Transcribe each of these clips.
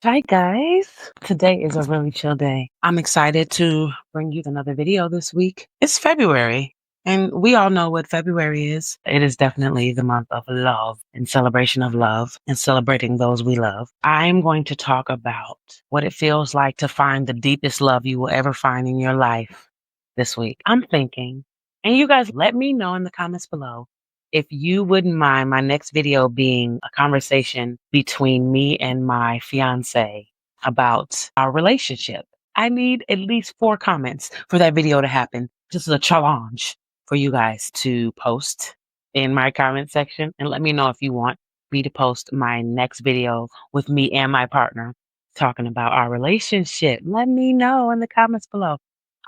Hi guys. Today is a really chill day. I'm excited to bring you another video this week. It's February, and we all know what February is. It is definitely the month of love and celebration of love and celebrating those we love. I'm going to talk about what it feels like to find the deepest love you will ever find in your life this week. I'm thinking, and you guys let me know in the comments below if you wouldn't mind my next video being a conversation between me and my fiance about our relationship. I need at least 4 comments for that video to happen. Just a challenge for you guys to post in my comment section and let me know if you want me to post my next video with me and my partner talking about our relationship. Let me know in the comments below.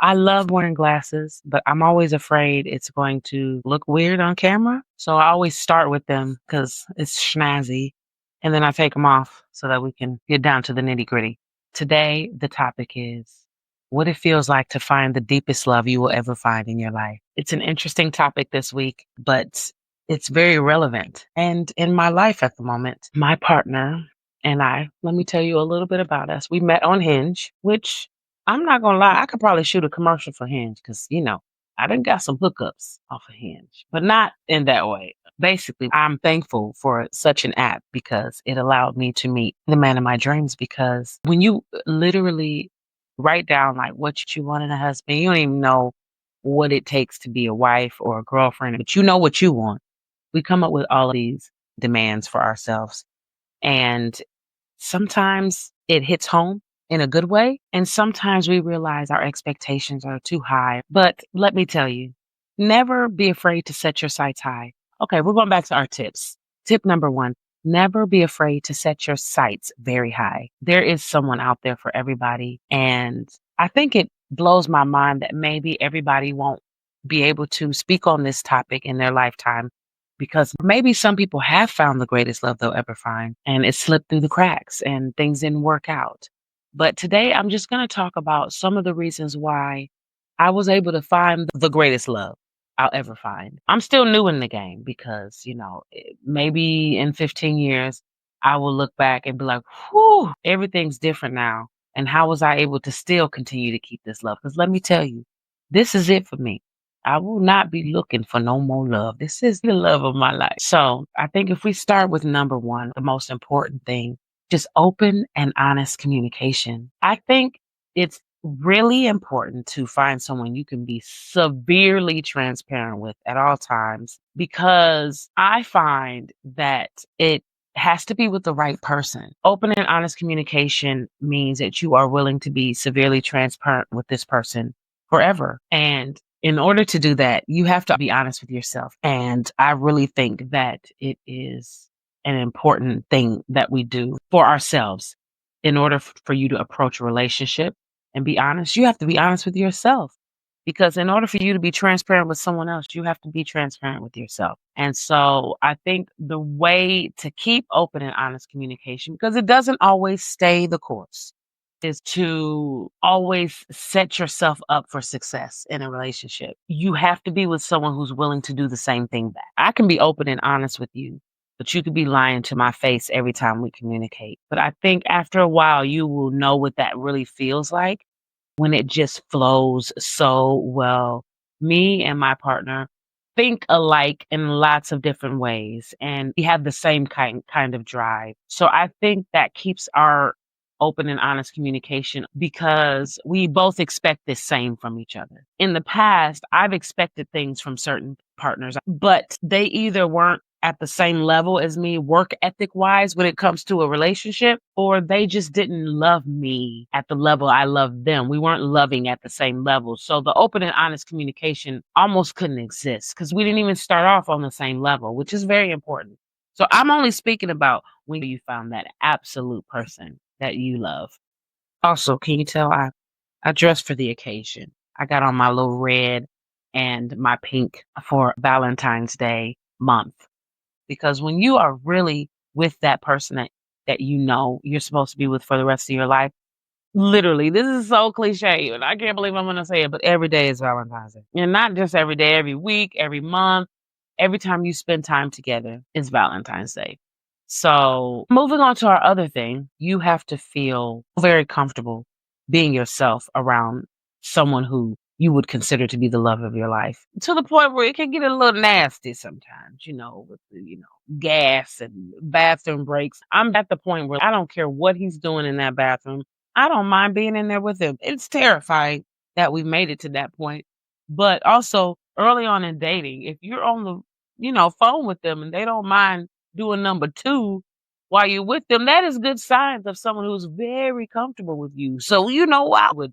I love wearing glasses, but I'm always afraid it's going to look weird on camera. So I always start with them because it's snazzy. And then I take them off so that we can get down to the nitty gritty. Today, the topic is what it feels like to find the deepest love you will ever find in your life. It's an interesting topic this week, but it's very relevant. And in my life at the moment, my partner and I, let me tell you a little bit about us. We met on Hinge, which I'm not gonna lie, I could probably shoot a commercial for Hinge because, I done got some hookups off of Hinge, but not in that way. Basically, I'm thankful for such an app because it allowed me to meet the man of my dreams. Because when you literally write down like what you want in a husband, you don't even know what it takes to be a wife or a girlfriend, but you know what you want. We come up with all of these demands for ourselves. And sometimes it hits home in a good way, and sometimes we realize our expectations are too high. But let me tell you, never be afraid to set your sights high. Okay, we're going back to our tips. Tip number 1, never be afraid to set your sights very high. There is someone out there for everybody. And I think it blows my mind that maybe everybody won't be able to speak on this topic in their lifetime because maybe some people have found the greatest love they'll ever find and it slipped through the cracks and things didn't work out. But today I'm just going to talk about some of the reasons why I was able to find the greatest love I'll ever find. I'm still new in the game because, maybe in 15 years, I will look back and be like, whew, everything's different now. And how was I able to still continue to keep this love? Because let me tell you, this is it for me. I will not be looking for no more love. This is the love of my life. So I think if we start with number 1, the most important thing, just open and honest communication. I think it's really important to find someone you can be severely transparent with at all times because I find that it has to be with the right person. Open and honest communication means that you are willing to be severely transparent with this person forever. And in order to do that, you have to be honest with yourself. And I really think that it is an important thing that we do for ourselves. In order for you to approach a relationship and be honest, you have to be honest with yourself. Because in order for you to be transparent with someone else, you have to be transparent with yourself. And so I think the way to keep open and honest communication, because it doesn't always stay the course, is to always set yourself up for success in a relationship. You have to be with someone who's willing to do the same thing back. I can be open and honest with you, but you could be lying to my face every time we communicate. But I think after a while, you will know what that really feels like when it just flows so well. Me and my partner think alike in lots of different ways, and we have the same kind of drive. So I think that keeps our open and honest communication because we both expect the same from each other. In the past, I've expected things from certain partners, but they either weren't at the same level as me work ethic wise when it comes to a relationship, or they just didn't love me at the level I loved them. We weren't loving at the same level. So the open and honest communication almost couldn't exist because we didn't even start off on the same level, which is very important. So I'm only speaking about when you found that absolute person that you love. Also, can you tell I dressed for the occasion. I got on my little red and my pink for Valentine's Day month. Because when you are really with that person that you know you're supposed to be with for the rest of your life, literally, this is so cliche, and I can't believe I'm gonna say it, but every day is Valentine's Day. And not just every day, every week, every month, every time you spend time together is Valentine's Day. So, moving on to our other thing, you have to feel very comfortable being yourself around someone who you would consider to be the love of your life, to the point where it can get a little nasty sometimes, with gas and bathroom breaks. I'm at the point where I don't care what he's doing in that bathroom. I don't mind being in there with him. It's terrifying that we made it to that point. But also early on in dating, if you're on the, phone with them and they don't mind doing number 2 while you're with them, that is good signs of someone who's very comfortable with you. So, I would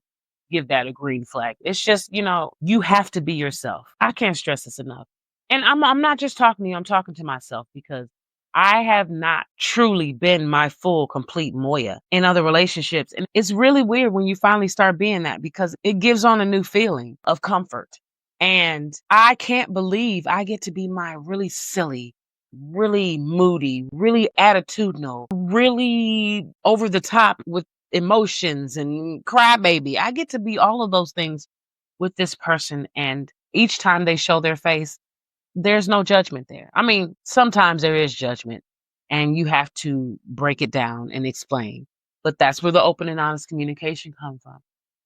give that a green flag. It's just, you have to be yourself. I can't stress this enough. And I'm not just talking to you, I'm talking to myself because I have not truly been my full, complete Moya in other relationships. And it's really weird when you finally start being that because it gives on a new feeling of comfort. And I can't believe I get to be my really silly, really moody, really attitudinal, really over the top with emotions and crybaby. I get to be all of those things with this person. And each time they show their face, there's no judgment there. I mean, sometimes there is judgment and you have to break it down and explain. But that's where the open and honest communication comes from.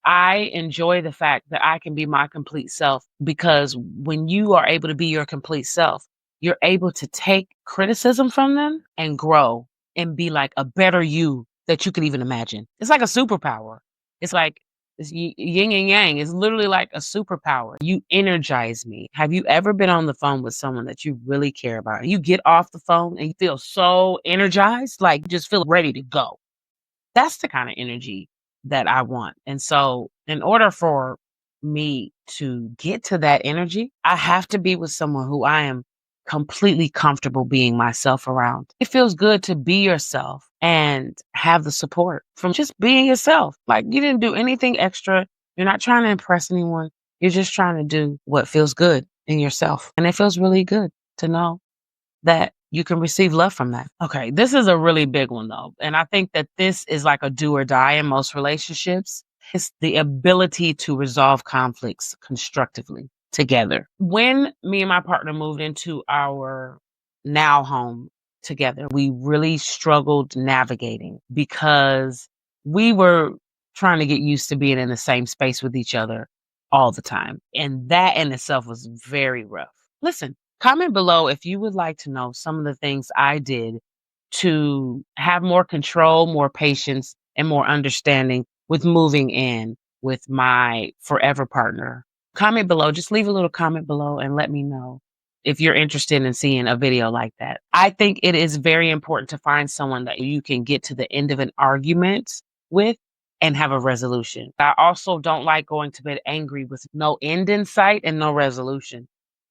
I enjoy the fact that I can be my complete self because when you are able to be your complete self, you're able to take criticism from them and grow and be like a better you that you could even imagine. It's like a superpower. It's like it's yin and yang. It's literally like a superpower. You energize me. Have you ever been on the phone with someone that you really care about? You get off the phone and you feel so energized, like you just feel ready to go. That's the kind of energy that I want. And so, in order for me to get to that energy, I have to be with someone who I am completely comfortable being myself around. It feels good to be yourself and have the support from just being yourself. Like you didn't do anything extra. You're not trying to impress anyone. You're just trying to do what feels good in yourself. And it feels really good to know that you can receive love from that. Okay, this is a really big one though. And I think that this is like a do or die in most relationships. It's the ability to resolve conflicts constructively together. When me and my partner moved into our now home together, we really struggled navigating because we were trying to get used to being in the same space with each other all the time. And that in itself was very rough. Listen, comment below if you would like to know some of the things I did to have more control, more patience, and more understanding with moving in with my forever partner. Comment below. Just leave a little comment below and let me know if you're interested in seeing a video like that. I think it is very important to find someone that you can get to the end of an argument with and have a resolution. I also don't like going to bed angry with no end in sight and no resolution.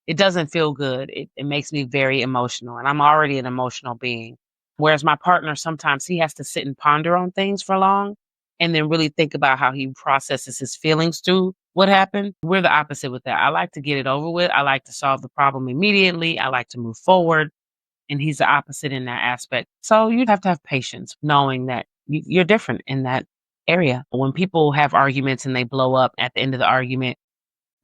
It doesn't feel good. It makes me very emotional, and I'm already an emotional being. Whereas my partner, sometimes he has to sit and ponder on things for long and then really think about how he processes his feelings through what happened. We're the opposite with that. I like to get it over with. I like to solve the problem immediately. I like to move forward. And he's the opposite in that aspect. So you'd have to have patience knowing that you're different in that area. When people have arguments and they blow up at the end of the argument,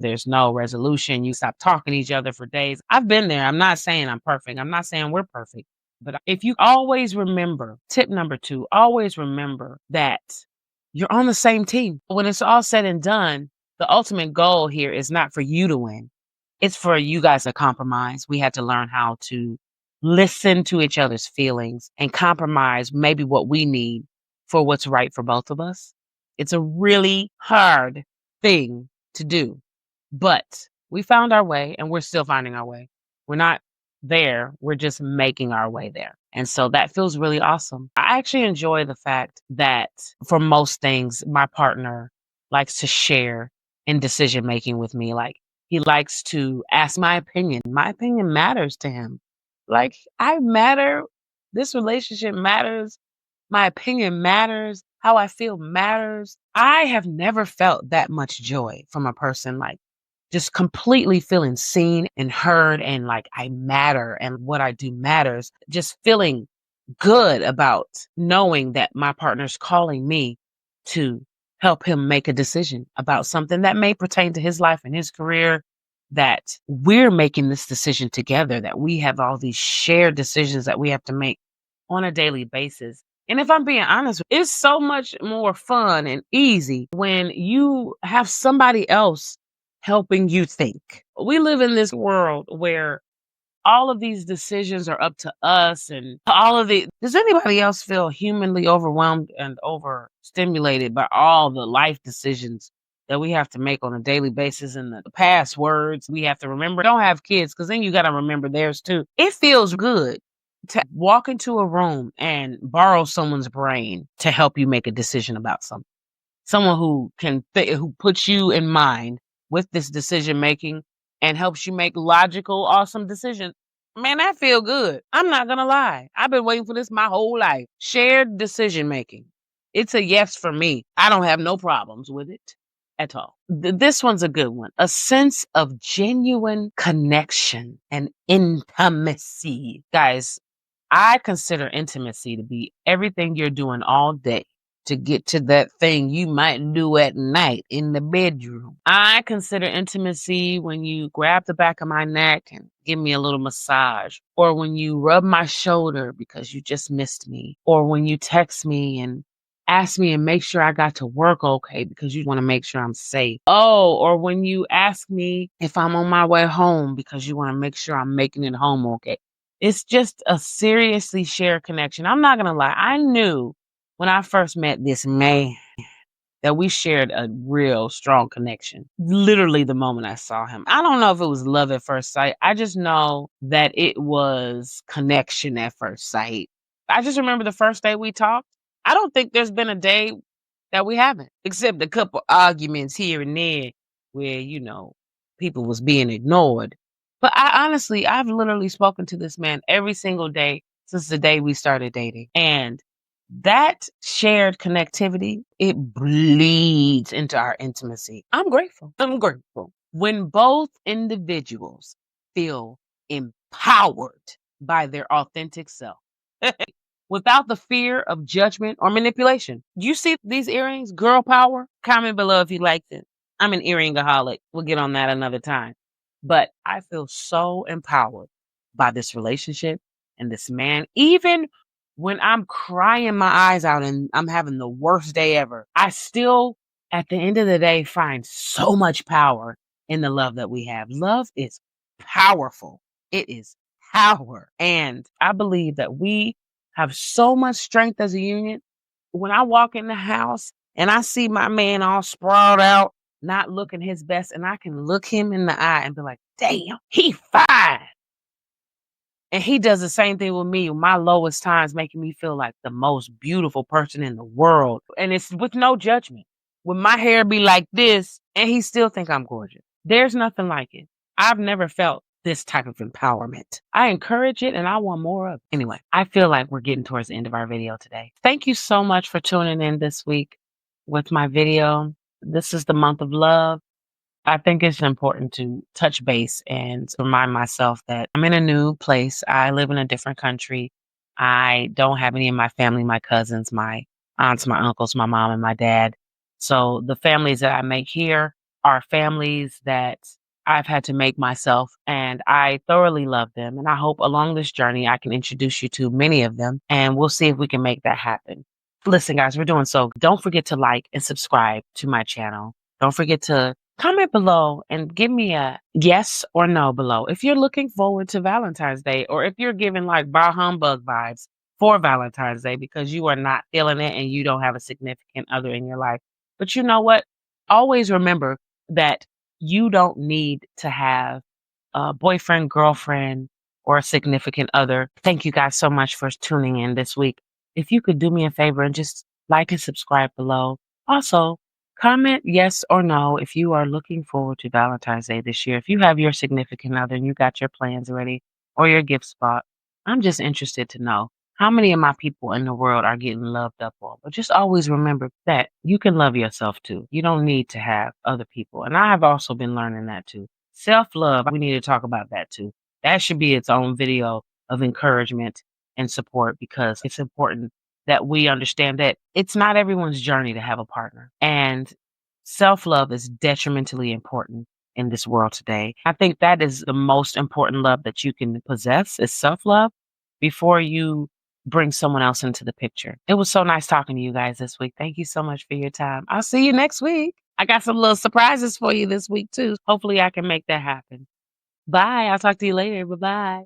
there's no resolution. You stop talking to each other for days. I've been there. I'm not saying I'm perfect. I'm not saying we're perfect. But if you always remember, tip number 2, always remember that you're on the same team. When it's all said and done, the ultimate goal here is not for you to win. It's for you guys to compromise. We had to learn how to listen to each other's feelings and compromise maybe what we need for what's right for both of us. It's a really hard thing to do. But we found our way and we're still finding our way. We're not there. We're just making our way there. And so that feels really awesome. I actually enjoy the fact that for most things, my partner likes to share in decision making with me. Like he likes to ask my opinion. My opinion matters to him. Like I matter. This relationship matters. My opinion matters. How I feel matters. I have never felt that much joy from a person like just completely feeling seen and heard and like I matter and what I do matters. Just feeling good about knowing that my partner's calling me to help him make a decision about something that may pertain to his life and his career, that we're making this decision together, that we have all these shared decisions that we have to make on a daily basis. And if I'm being honest, it's so much more fun and easy when you have somebody else helping you think. We live in this world where all of these decisions are up to us and all of the does anybody else feel humanly overwhelmed and overstimulated by all the life decisions that we have to make on a daily basis and the passwords we have to remember? Don't have kids because then you got to remember theirs too. It feels good to walk into a room and borrow someone's brain to help you make a decision about something. Someone who who puts you in mind with this decision making and helps you make logical, awesome decisions. Man, that feel good. I'm not gonna lie. I've been waiting for this my whole life. Shared decision making. It's a yes for me. I don't have no problems with it at all. This one's a good one. A sense of genuine connection and intimacy. Guys, I consider intimacy to be everything you're doing all day to get to that thing you might do at night in the bedroom. I consider intimacy when you grab the back of my neck and give me a little massage, or when you rub my shoulder because you just missed me, or when you text me and ask me and make sure I got to work okay because you want to make sure I'm safe. Oh, or when you ask me if I'm on my way home because you want to make sure I'm making it home okay. It's just a seriously shared connection. I'm not going to lie. I knew when I first met this man that we shared a real strong connection. Literally the moment I saw him. I don't know if it was love at first sight. I just know that it was connection at first sight. I just remember the first day we talked. I don't think there's been a day that we haven't, except a couple arguments here and there where, people was being ignored. But I've literally spoken to this man every single day since the day we started dating. And that shared connectivity, it bleeds into our intimacy. I'm grateful. I'm grateful. When both individuals feel empowered by their authentic self without the fear of judgment or manipulation. You see these earrings, girl power? Comment below if you like them. I'm an earringaholic. We'll get on that another time. But I feel so empowered by this relationship and this man. Even when I'm crying my eyes out and I'm having the worst day ever, I still, at the end of the day, find so much power in the love that we have. Love is powerful. It is power. And I believe that we have so much strength as a union. When I walk in the house and I see my man all sprawled out, not looking his best, and I can look him in the eye and be like, damn, he fine. And he does the same thing with me. My lowest times making me feel like the most beautiful person in the world. And it's with no judgment. When my hair be like this and he still think I'm gorgeous. There's nothing like it. I've never felt this type of empowerment. I encourage it and I want more of it. Anyway, I feel like we're getting towards the end of our video today. Thank you so much for tuning in this week with my video. This is the month of love. I think it's important to touch base and remind myself that I'm in a new place. I live in a different country. I don't have any of my family, my cousins, my aunts, my uncles, my mom, and my dad. So the families that I make here are families that I've had to make myself, and I thoroughly love them. And I hope along this journey, I can introduce you to many of them, and we'll see if we can make that happen. Listen, guys, we're doing so. Don't forget to like and subscribe to my channel. Don't forget to comment below and give me a yes or no below if you're looking forward to Valentine's Day or if you're giving like bah humbug vibes for Valentine's Day because you are not feeling it and you don't have a significant other in your life. But you know what? Always remember that you don't need to have a boyfriend, girlfriend, or a significant other. Thank you guys so much for tuning in this week. If you could do me a favor and just like and subscribe below. Also, comment yes or no if you are looking forward to Valentine's Day this year. If you have your significant other and you got your plans ready or your gift spot, I'm just interested to know how many of my people in the world are getting loved up on. But just always remember that you can love yourself too. You don't need to have other people. And I have also been learning that too. Self-love, we need to talk about that too. That should be its own video of encouragement and support because it's important that we understand that it's not everyone's journey to have a partner. And self-love is detrimentally important in this world today. I think that is the most important love that you can possess is self-love before you bring someone else into the picture. It was so nice talking to you guys this week. Thank you so much for your time. I'll see you next week. I got some little surprises for you this week too. Hopefully I can make that happen. Bye. I'll talk to you later. Bye-bye.